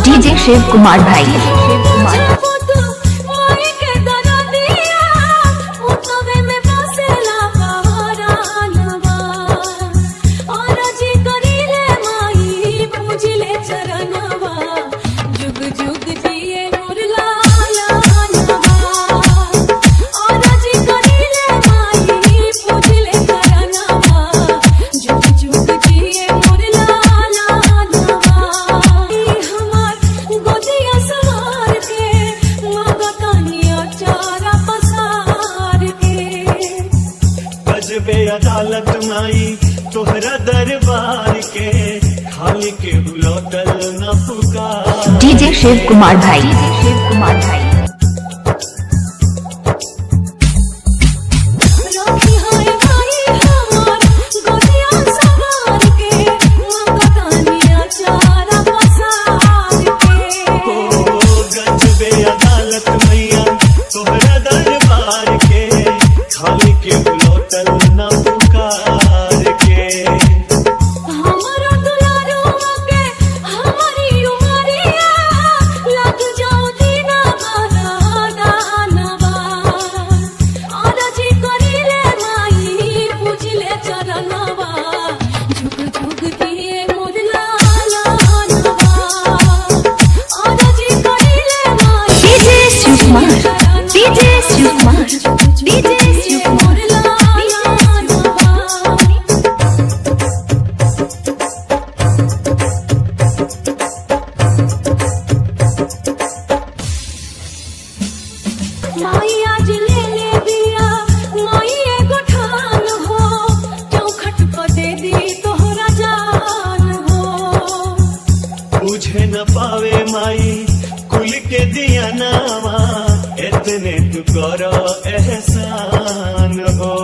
DJ Shiv Kumar भाई। अदालत माई तोहरा दरबार के खाली के बुलौटल न पुकार। डीजे शिव कुमार भाई। अदालत मैया तोहरा दरबार के खाली के बुलौटल न पुकार के। हमारा दुलारो के हमारी उमरिया लग जाओ दीना मारा दानवा। आरजी करिले माई पूजले चरणवा झुक झुक दिए मोर लालनवा। आरजी करिले माई DJ Shiv Kumar. DJ Shiv Kumar. DJ Shiv Kumar. माई आज ले ले बिया माई एगो ठान हो चौखट को दे दी तोहरा जान हो। बुझे न पावे माई कुल के दिया नामा इतने तू करो एहसान हो।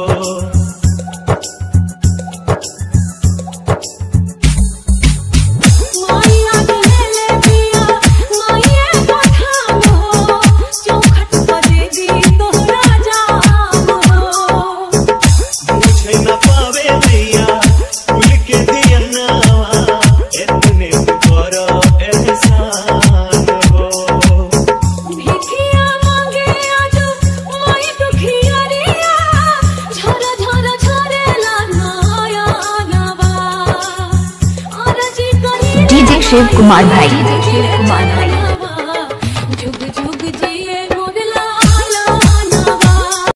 माई आज ले ले बिया माई एगो ठान हो चौखट को दे दी तोहरा जान हो। बुझे न पावे भैया कुल के दिया नामा इतने तू करो एहसान हो। भिखिया मांगे आज माई दुखिया रिया झरा झरा झरेला नयनवा। आरजी करिले डीजे शिव कुमार भाई। जुग जुग जिए